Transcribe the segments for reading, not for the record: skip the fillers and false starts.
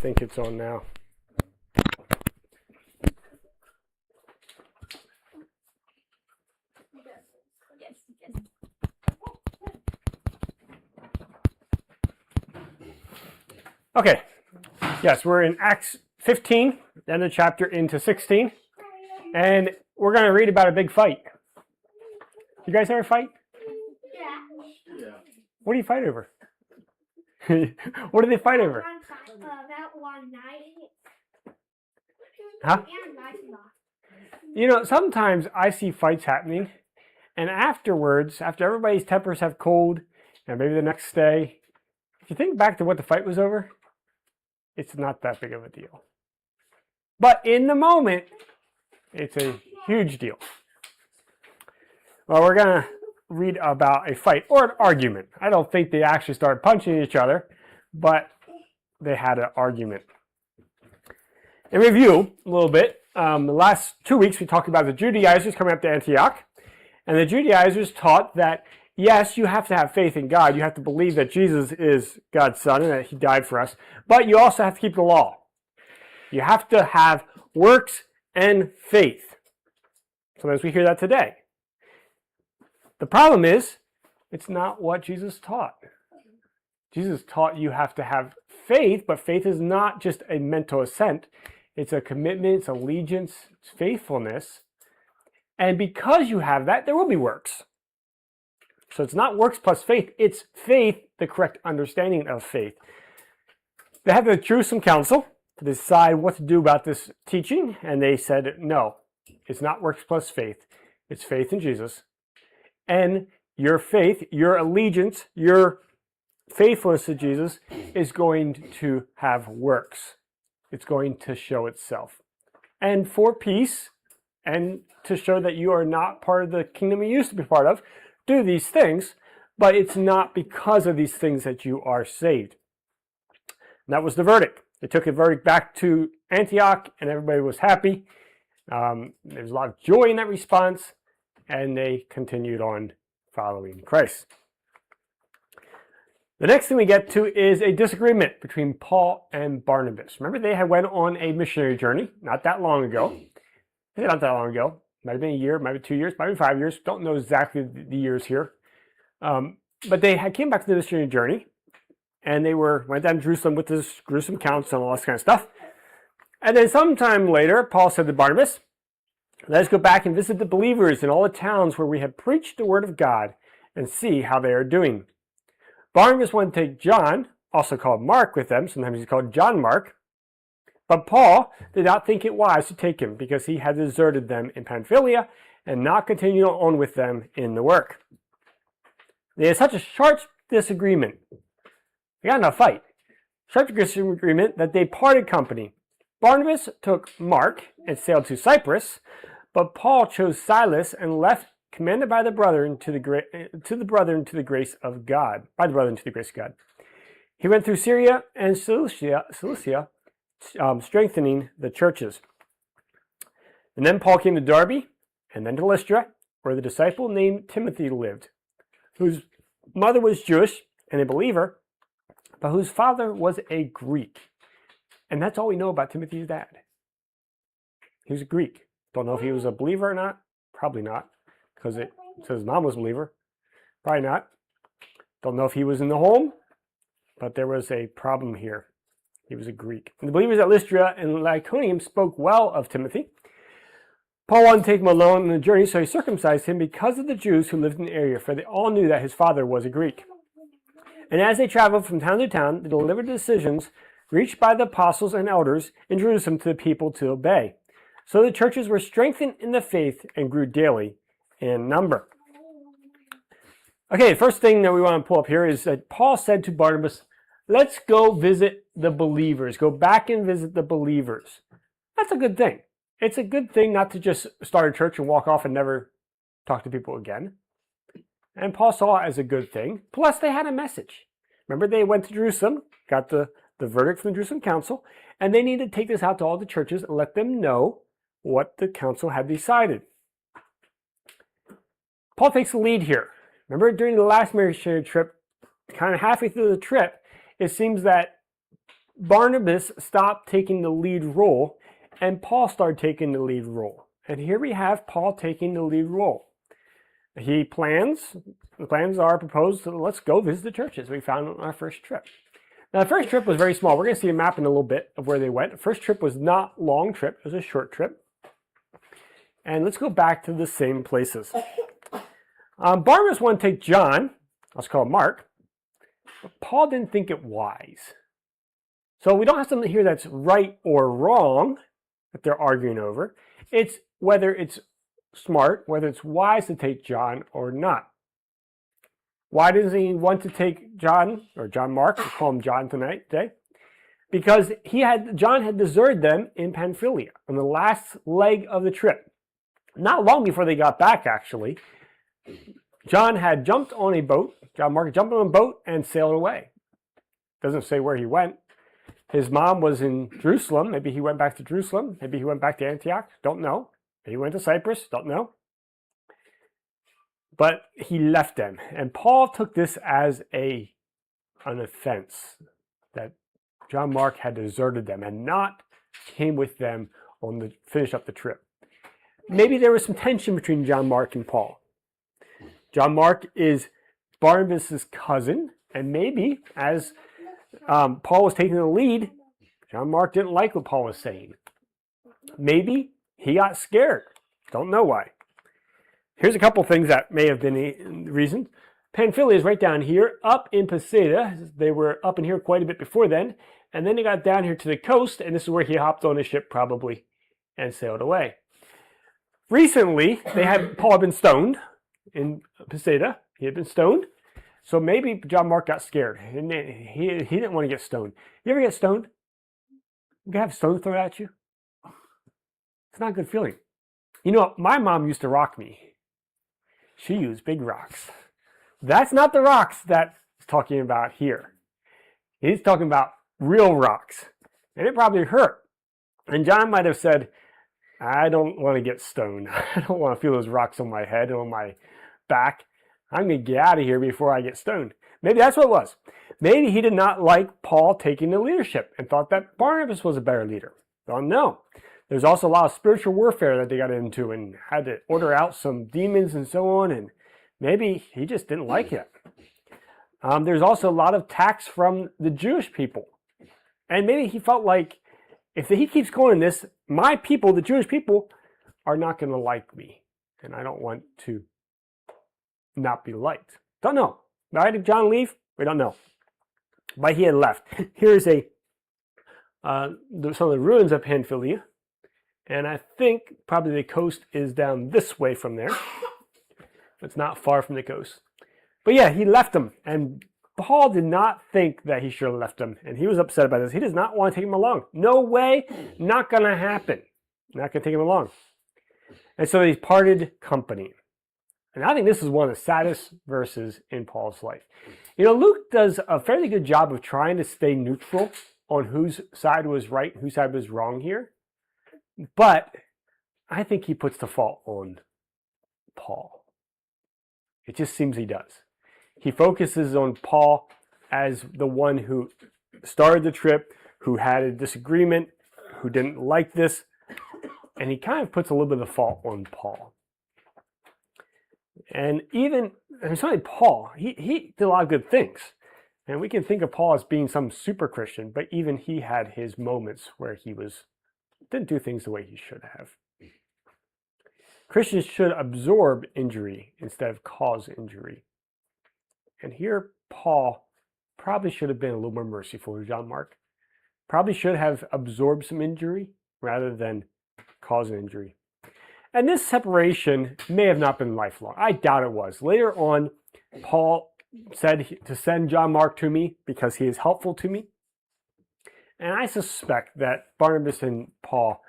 think it's on now. Okay, yes, we're in Acts 15, end of the chapter into 16, and we're going to read about a big fight. You guys ever fight? Yeah. What do you fight over? What do they fight over? That one night. Huh? You know, sometimes I see fights happening, and afterwards, after everybody's tempers have cooled, and maybe the next day, if you think back to what the fight was over, it's not that big of a deal. But in the moment, it's a huge deal. Well, we're going to read about a fight or an argument. I don't think they actually started punching each other, but they had an argument. In review, a little bit, the last 2 weeks we talked about the Judaizers coming up to Antioch, and the Judaizers taught that yes, you have to have faith in God. You have to believe that Jesus is God's Son and that He died for us. But you also have to keep the law. You have to have works and faith. Sometimes we hear that today. The problem is, it's not what Jesus taught. Jesus taught you have to have faith, but faith is not just a mental assent. It's a commitment, it's allegiance, it's faithfulness. And because you have that, there will be works. So it's not works plus faith, it's faith, the correct understanding of faith. They had the Jerusalem Council to decide what to do about this teaching, and they said, no, it's not works plus faith, it's faith in Jesus. And your faith, your allegiance, your faithfulness to Jesus is going to have works. It's going to show itself. And for peace, and to show that you are not part of the kingdom you used to be part of, do these things, but it's not because of these things that you are saved. And that was the verdict. They took the verdict back to Antioch, and everybody was happy. There was a lot of joy in that response, and they continued on following Christ. The next thing we get to is a disagreement between Paul and Barnabas. Remember, they had went on a missionary journey not that long ago. Not that long ago. Might have been a year, might have been 2 years, might have been 5 years. Don't know exactly the years here. But they came back to the missionary journey, and they went down to Jerusalem with this Jerusalem council and all this kind of stuff. And then sometime later, Paul said to Barnabas, let us go back and visit the believers in all the towns where we have preached the word of God and see how they are doing. Barnabas wanted to take John, also called Mark, with them. Sometimes he's called John Mark. But Paul did not think it wise to take him because he had deserted them in Pamphylia and not continued on with them in the work. They had such a sharp disagreement. They got in a fight. Sharp disagreement that they parted company. Barnabas took Mark and sailed to Cyprus, but Paul chose Silas and left, commanded by the brethren to the grace of God. He went through Syria and Cilicia, strengthening the churches. And then Paul came to Derbe and then to Lystra, where the disciple named Timothy lived, whose mother was Jewish and a believer, but whose father was a Greek. And that's all we know about Timothy's dad. He was a Greek. Don't know if he was a believer or not. Probably not, because it says his mom was a believer. Probably not. Don't know if he was in the home, but there was a problem here. He was a Greek. And the believers at Lystra and Iconium spoke well of Timothy. Paul wanted to take him alone on the journey, so he circumcised him because of the Jews who lived in the area, for they all knew that his father was a Greek. And as they traveled from town to town, they delivered decisions reached by the apostles and elders in Jerusalem to the people to obey. So the churches were strengthened in the faith and grew daily in number. Okay, the first thing that we want to pull up here is that Paul said to Barnabas, let's go visit the believers. Go back and visit the believers. That's a good thing. It's a good thing not to just start a church and walk off and never talk to people again. And Paul saw it as a good thing. Plus, they had a message. Remember, they went to Jerusalem, got the verdict from the Jerusalem Council, and they needed to take this out to all the churches and let them know what the council had decided. Paul takes the lead here. Remember, during the last missionary trip, kind of halfway through the trip, it seems that Barnabas stopped taking the lead role, and Paul started taking the lead role. And here we have Paul taking the lead role. The plans are proposed, let's go visit the churches we found on our first trip. Now, the first trip was very small. We're going to see a map in a little bit of where they went. The first trip was not a long trip. It was a short trip. And let's go back to the same places. Barnabas wanted to take John, let's call him Mark, but Paul didn't think it wise. So we don't have something here that's right or wrong that they're arguing over. It's whether it's smart, whether it's wise to take John or not. Why doesn't he want to take John, or John Mark, we'll call him John today? Because John had deserted them in Pamphylia on the last leg of the trip. Not long before they got back, actually, John had jumped on a boat. John Mark jumped on a boat and sailed away. Doesn't say where he went. His mom was in Jerusalem. Maybe he went back to Jerusalem. Maybe he went back to Antioch. Don't know. Maybe he went to Cyprus. Don't know. But he left them. And Paul took this as an offense that John Mark had deserted them and not came with them on finish up the trip. Maybe there was some tension between John Mark and Paul. John Mark is Barnabas' cousin, and maybe as Paul was taking the lead, John Mark didn't like what Paul was saying. Maybe he got scared. Don't know why. Here's a couple things that may have been the reason. Pamphylia is right down here, up in Pisidia. They were up in here quite a bit before then, and then they got down here to the coast, and this is where he hopped on a ship probably and sailed away. Recently, Paul had been stoned in Pisidia. He had been stoned. So maybe John Mark got scared. And he didn't want to get stoned. You ever get stoned? You can have stones thrown at you? It's not a good feeling. You know, my mom used to rock me. She used big rocks. That's not the rocks that he's talking about here. He's talking about real rocks. And it probably hurt. And John might have said, I don't want to get stoned. I don't want to feel those rocks on my head and on my back. I'm going to get out of here before I get stoned. Maybe that's what it was. Maybe he did not like Paul taking the leadership and thought that Barnabas was a better leader. Don't know. There's also a lot of spiritual warfare that they got into and had to order out some demons and so on. And maybe he just didn't like it. There's also a lot of tax from the Jewish people. And maybe he felt like if he keeps going this, my people, the Jewish people, are not going to like me. And I don't want to not be liked. Don't know. Why did John leave? We don't know. But he had left. Here's some of the ruins of Pamphylia. And I think probably the coast is down this way from there. It's not far from the coast. But yeah, he left them. And Paul did not think that he should have left them. And he was upset about this. He does not want to take him along. No way. Not going to happen. Not going to take him along. And so they parted company. And I think this is one of the saddest verses in Paul's life. You know, Luke does a fairly good job of trying to stay neutral on whose side was right and whose side was wrong here. But I think he puts the fault on Paul. It just seems he does. He focuses on Paul as the one who started the trip, who had a disagreement, who didn't like this. And he kind of puts a little bit of the fault on Paul. And certainly Paul, he did a lot of good things. And we can think of Paul as being some super Christian, but even he had his moments where he didn't do things the way he should have. Christians should absorb injury instead of cause injury. And here Paul probably should have been a little more merciful to John Mark. Probably should have absorbed some injury rather than cause an injury. And this separation may have not been lifelong. I doubt it was. Later on, Paul said to send John Mark to me because he is helpful to me. And I suspect that Barnabas and Paul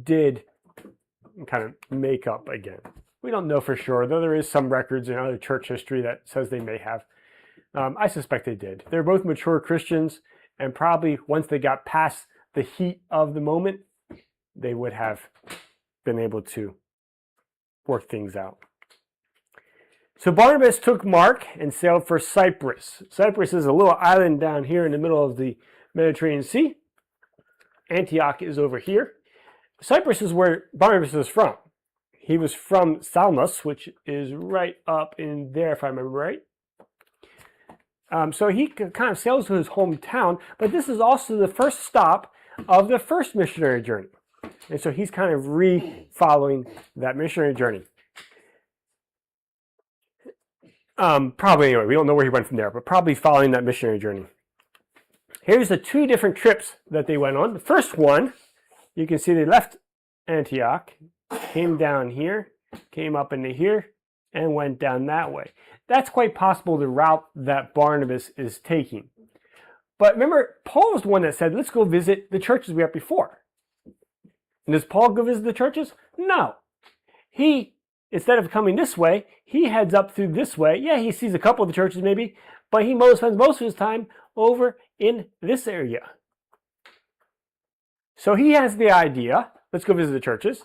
did kind of make up again. We don't know for sure, though there is some records in other church history that says they may have. I suspect they did. They're both mature Christians, and probably once they got past the heat of the moment, they would have been able to work things out. So Barnabas took Mark and sailed for Cyprus. Cyprus is a little island down here in the middle of the Mediterranean Sea. Antioch is over here. Cyprus is where Barnabas is from. He was from Salmus, which is right up in there, if I remember right. So he kind of sails to his hometown, but this is also the first stop of the first missionary journey. And so he's kind of re-following that missionary journey. Probably anyway, we don't know where he went from there, but probably following that missionary journey. Here's the two different trips that they went on. The first one, you can see they left Antioch, came down here, came up into here, and went down that way. That's quite possible the route that Barnabas is taking. But remember, Paul was the one that said, let's go visit the churches we had before. And does Paul go visit the churches? No. He, instead of coming this way, he heads up through this way. Yeah, he sees a couple of the churches maybe, but he spends most of his time over in this area. So he has the idea, let's go visit the churches.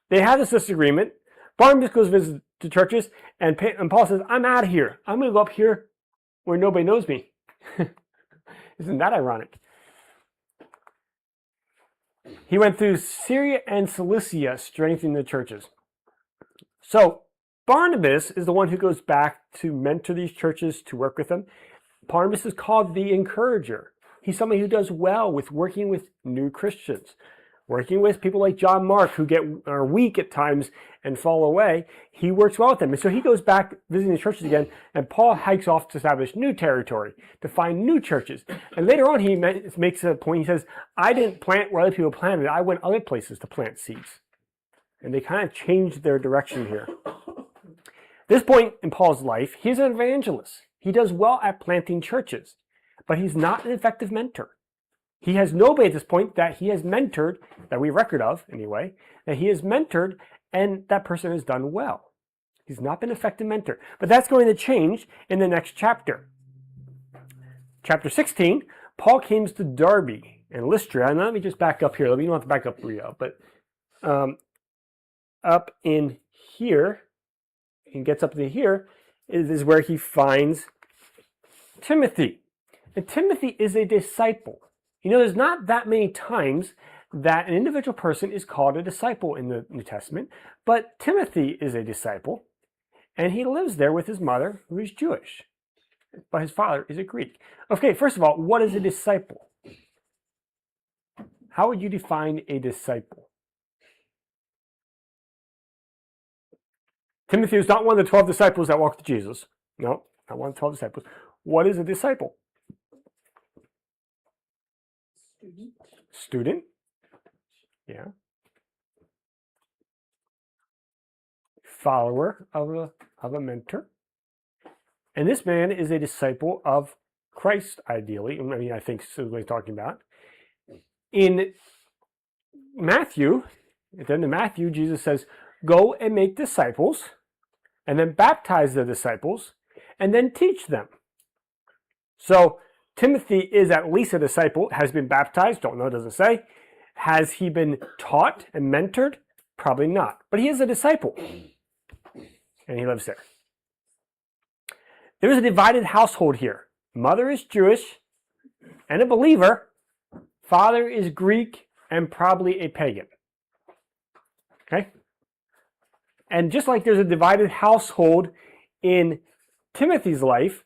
They have this disagreement. Barnabas goes visit the churches, and Paul says, I'm out of here. I'm going to go up here where nobody knows me. Isn't that ironic? He went through Syria and Cilicia, strengthening the churches. So Barnabas is the one who goes back to mentor these churches, to work with them. Barnabas is called the encourager. He's somebody who does well with working with new Christians, working with people like John Mark who are weak at times and fall away. He works well with them. And so he goes back visiting the churches again, and Paul hikes off to establish new territory, to find new churches. And later on he makes a point. He says, I didn't plant where other people planted. I went other places to plant seeds. And they kind of changed their direction here. This point in Paul's life, he's an evangelist. He does well at planting churches, but he's not an effective mentor. He has nobody at this point that he has mentored, that we have record of anyway, that he has mentored and that person has done well. He's not been an effective mentor. But that's going to change in the next chapter. Chapter 16, Paul comes to Derbe and Lystra. And let me just back up here. We don't have to back up Rio, but up in here, and gets up to here, is where he finds Timothy. And Timothy is a disciple. You know, there's not that many times that an individual person is called a disciple in the New Testament, but Timothy is a disciple, and he lives there with his mother, who is Jewish, but his father is a Greek. Okay, first of all, what is a disciple? How would you define a disciple? Timothy was not one of the 12 disciples that walked with Jesus. No, not one of the 12 disciples. What is a disciple? Student. Yeah. Follower of a mentor. And this man is a disciple of Christ, ideally. I mean, I think this is what he's talking about. In Matthew, at the end of Matthew, Jesus says, go and make disciples, and then baptize the disciples, and then teach them. So Timothy is at least a disciple, has been baptized, don't know, it doesn't say. Has he been taught and mentored? Probably not. But he is a disciple, and he lives there. There is a divided household here. Mother is Jewish and a believer. Father is Greek and probably a pagan. Okay? And just like there's a divided household in Timothy's life,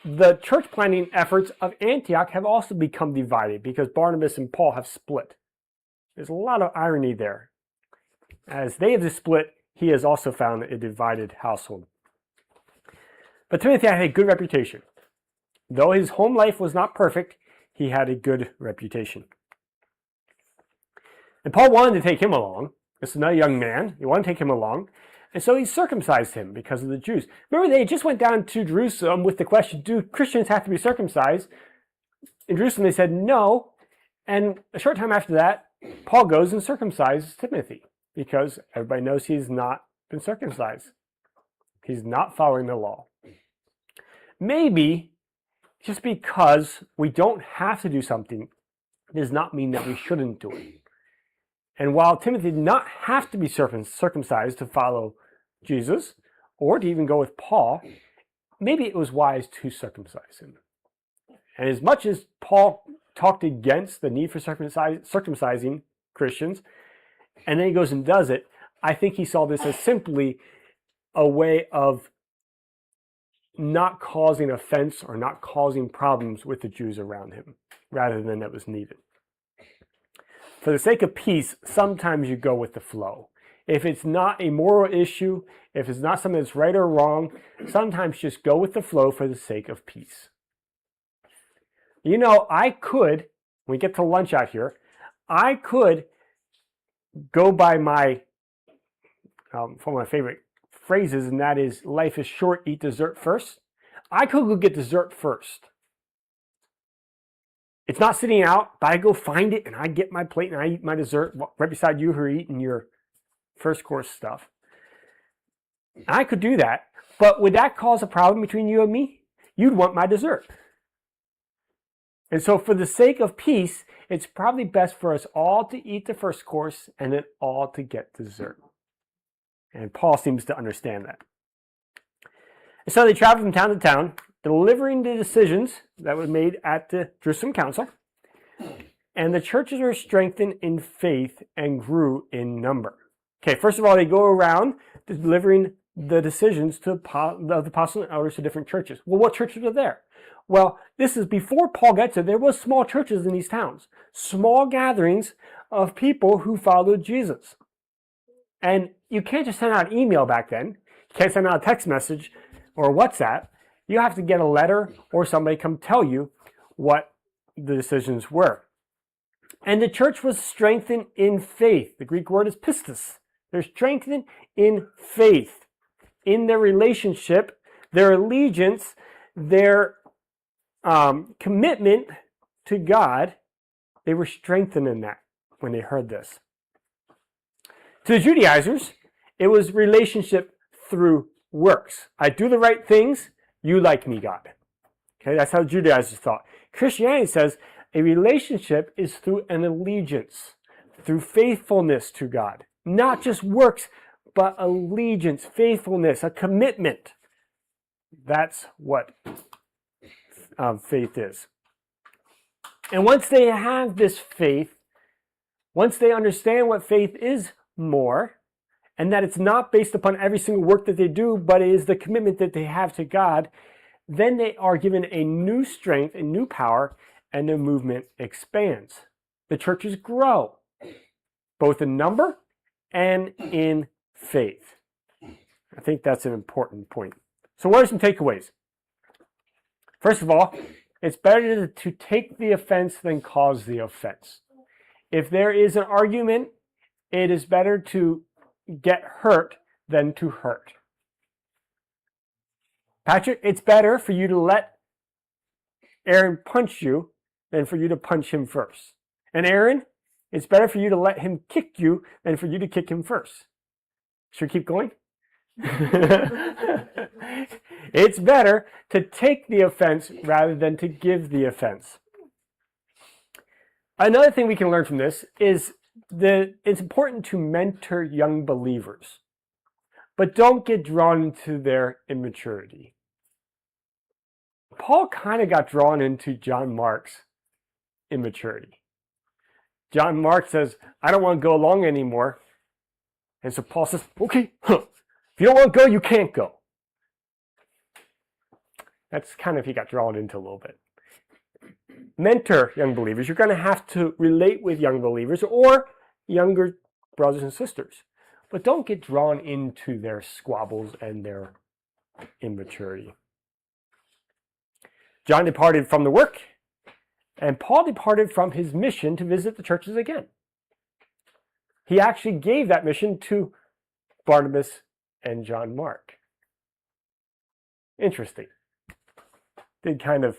the church planting efforts of Antioch have also become divided because Barnabas and Paul have split. There's a lot of irony there. As they have split, he has also found a divided household. But Timothy had a good reputation. Though his home life was not perfect, he had a good reputation. And Paul wanted to take him along. This is another young man. He wanted to take him along. And so he circumcised him because of the Jews. Remember, they just went down to Jerusalem with the question, do Christians have to be circumcised? In Jerusalem, they said no. And a short time after that, Paul goes and circumcises Timothy because everybody knows he's not been circumcised. He's not following the law. Maybe just because we don't have to do something does not mean that we shouldn't do it. And while Timothy did not have to be circumcised to follow Jesus, or to even go with Paul, maybe it was wise to circumcise him. And as much as Paul talked against the need for circumcising Christians, and then he goes and does it. I think he saw this as simply a way of not causing offense or not causing problems with the Jews around him, rather than it was needed. For the sake of peace, sometimes you go with the flow. If it's not a moral issue, if it's not something that's right or wrong, sometimes just go with the flow for the sake of peace. You know, I could, when we get to lunch out here, I could go by my, one of my favorite phrases, and that is, life is short, eat dessert first. I could go get dessert first. It's not sitting out, but I go find it and I get my plate and I eat my dessert right beside you who are eating your first course stuff. I could do that, but would that cause a problem between you and me? You'd want my dessert. And so for the sake of peace, it's probably best for us all to eat the first course and then all to get dessert. And Paul seems to understand that. And so they traveled from town to town, delivering the decisions that were made at the Jerusalem Council. And the churches were strengthened in faith and grew in number. Okay, first of all, they go around delivering the decisions to the apostles and elders to different churches. Well, what churches are there? Well, this is before Paul gets it. There was small churches in these towns, small gatherings of people who followed Jesus. And you can't just send out an email back then. You can't send out a text message or WhatsApp. You have to get a letter or somebody come tell you what the decisions were. And the church was strengthened in faith. The Greek word is pistis. They're strengthened in faith, in their relationship, their allegiance, their commitment to God. They were strengthened in that when they heard this. To the Judaizers, it was relationship through works. I do the right things, you like me, God. Okay, that's how the Judaizers thought. Christianity says a relationship is through an allegiance, through faithfulness to God. Not just works, but allegiance, faithfulness, a commitment. That's what faith is. And once they have this faith, once they understand what faith is more, and that it's not based upon every single work that they do, but it is the commitment that they have to God, then they are given a new strength, a new power, and the movement expands. The churches grow, both in number and in faith. I think that's an important point. So what are some takeaways? First of all, it's better to take the offense than cause the offense. If there is an argument, it is better to get hurt than to hurt. Patrick, it's better for you to let Aaron punch you than for you to punch him first. And Aaron, it's better for you to let him kick you than for you to kick him first. Should we keep going? It's better to take the offense rather than to give the offense. Another thing we can learn from this is that it's important to mentor young believers, but don't get drawn into their immaturity. Paul kind of got drawn into John Mark's immaturity. John Mark says, I don't want to go along anymore. And so Paul says, okay, if you don't want to go, you can't go. That's kind of, he got drawn into a little bit. Mentor young believers. You're going to have to relate with young believers or younger brothers and sisters. But don't get drawn into their squabbles and their immaturity. John departed from the work, and Paul departed from his mission to visit the churches again. He actually gave that mission to Barnabas and John Mark. Interesting. They kind of,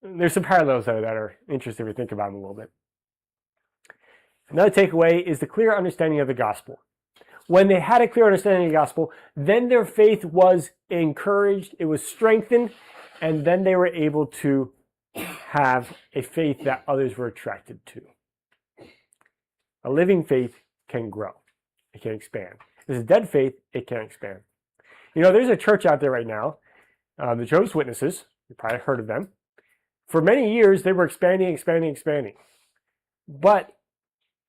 there's some parallels there that are interesting if we think about them a little bit. Another takeaway is the clear understanding of the gospel. When they had a clear understanding of the gospel, then their faith was encouraged, it was strengthened, and then they were able to have a faith that others were attracted to. A living faith can grow. It can expand. If it's a dead faith, it can expand. You know, there's a church out there right now, the Jehovah's Witnesses. You've probably heard of them. For many years, they were expanding. But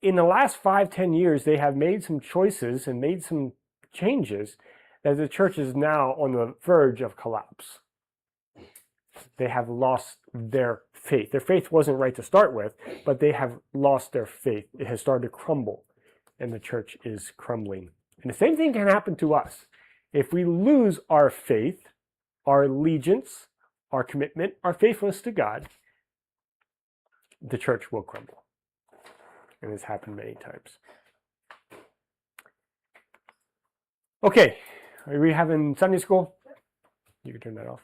in the last 5-10 years, they have made some choices and made some changes that the church is now on the verge of collapse. They have lost their faith. Their faith wasn't right to start with, but they have lost their faith. It has started to crumble, and the church is crumbling. And the same thing can happen to us. If we lose our faith, our allegiance, our commitment, our faithfulness to God, the church will crumble. And it's happened many times. Okay, are we having Sunday school? You can turn that off.